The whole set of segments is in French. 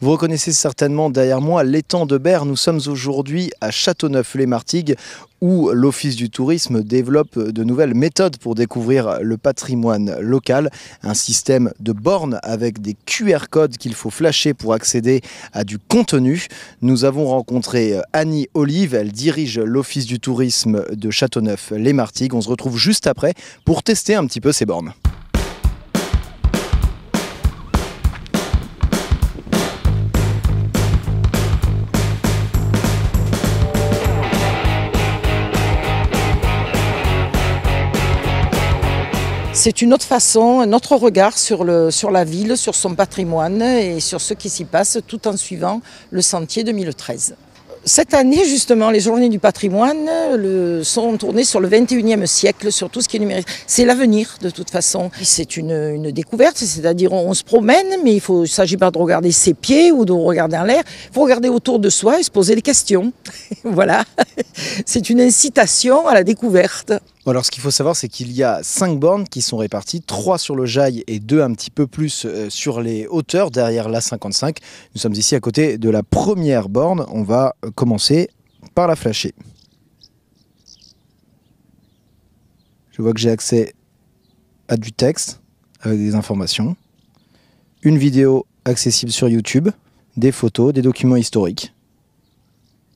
Vous reconnaissez certainement derrière moi l'étang de Berre. Nous sommes aujourd'hui à Châteauneuf-les-Martigues où l'Office du tourisme développe de nouvelles méthodes pour découvrir le patrimoine local. Un système de bornes avec des QR codes qu'il faut flasher pour accéder à du contenu. Nous avons rencontré Annie Olive, elle dirige l'Office du tourisme de Châteauneuf-les-Martigues. On se retrouve juste après pour tester un petit peu ces bornes. C'est une autre façon, un autre regard sur la ville, sur son patrimoine et sur ce qui s'y passe tout en suivant le sentier 2013. Cette année, justement, les journées du patrimoine sont tournées sur le 21e siècle, sur tout ce qui est numérique. C'est l'avenir, de toute façon. C'est une découverte, c'est-à-dire on se promène, mais il ne s'agit pas de regarder ses pieds ou de regarder en l'air. Il faut regarder autour de soi et se poser des questions. Voilà. C'est une incitation à la découverte. Alors ce qu'il faut savoir, c'est qu'il y a 5 bornes qui sont réparties, 3 sur le Jail et 2 un petit peu plus sur les hauteurs derrière l'A55. Nous sommes ici à côté de la première borne. On va commencer par la flasher. Je vois que j'ai accès à du texte avec des informations, une vidéo accessible sur YouTube, des photos, des documents historiques.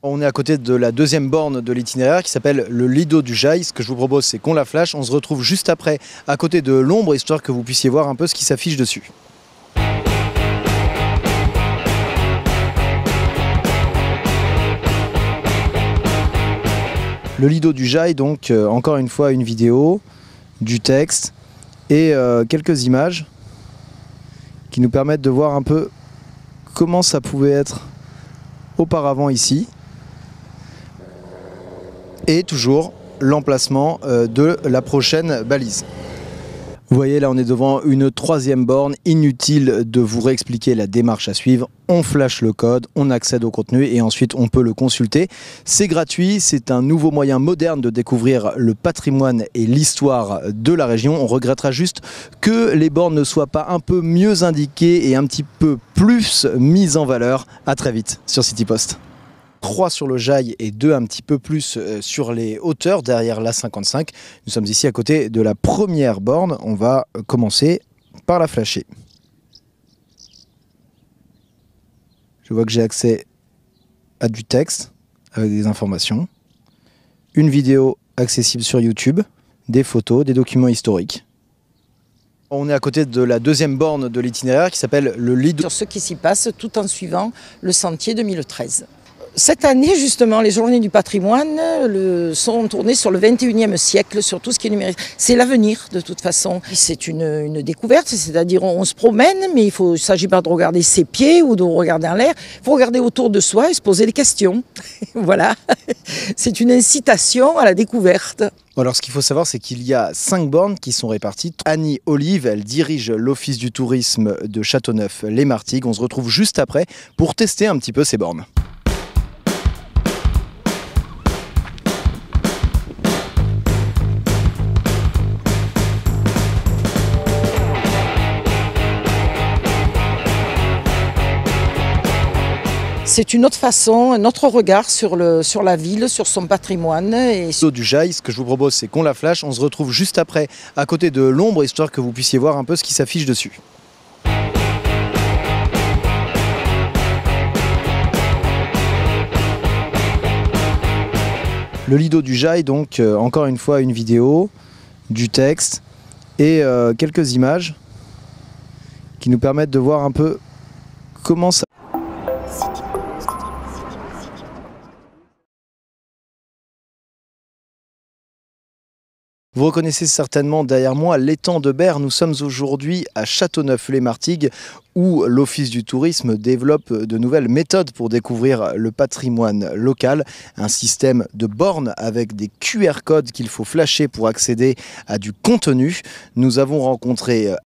On est à côté de la deuxième borne de l'itinéraire qui s'appelle le Lido du Jail. Ce que je vous propose, c'est qu'on la flash. On se retrouve juste après à côté de l'ombre, histoire que vous puissiez voir un peu ce qui s'affiche dessus. Le Lido du Jail, donc encore une fois une vidéo, du texte et quelques images qui nous permettent de voir un peu comment ça pouvait être auparavant ici. Et toujours l'emplacement de la prochaine balise. Vous voyez, là on est devant une troisième borne. Inutile de vous réexpliquer la démarche à suivre. On flash le code, on accède au contenu et ensuite on peut le consulter. C'est gratuit, c'est un nouveau moyen moderne de découvrir le patrimoine et l'histoire de la région. On regrettera juste que les bornes ne soient pas un peu mieux indiquées et un petit peu plus mises en valeur. À très vite sur CityPost. 3 sur le Jail et 2 un petit peu plus sur les hauteurs derrière l'A55. Nous sommes ici à côté de la première borne. On va commencer par la flasher. Je vois que j'ai accès à du texte avec des informations, une vidéo accessible sur YouTube, des photos, des documents historiques. On est à côté de la deuxième borne de l'itinéraire qui s'appelle le Lido. Sur ce qui s'y passe tout en suivant le sentier 2013. Cette année, justement, les journées du patrimoine sont tournées sur le 21e siècle, sur tout ce qui est numérique. C'est l'avenir, de toute façon. C'est une découverte, c'est-à-dire on se promène, mais il ne s'agit pas de regarder ses pieds ou de regarder en l'air. Il faut regarder autour de soi et se poser des questions. Voilà. C'est une incitation à la découverte. Alors ce qu'il faut savoir, c'est qu'il y a 5 bornes qui sont réparties. Annie Olive, elle dirige l'Office du tourisme de Châteauneuf-les-Martigues. On se retrouve juste après pour tester un petit peu ces bornes. C'est une autre façon, un autre regard sur la ville, sur son patrimoine. Et Du Jail, ce que je vous propose, c'est qu'on la flash. On se retrouve juste après à côté de l'ombre, histoire que vous puissiez voir un peu ce qui s'affiche dessus. Le Lido du Jail, donc encore une fois une vidéo, du texte et quelques images qui nous permettent de voir un peu comment ça... Vous reconnaissez certainement derrière moi l'étang de Berre. Nous sommes aujourd'hui à Châteauneuf-les-Martigues où l'Office du tourisme développe de nouvelles méthodes pour découvrir le patrimoine local. Un système de bornes avec des QR codes qu'il faut flasher pour accéder à du contenu. Nous avons rencontré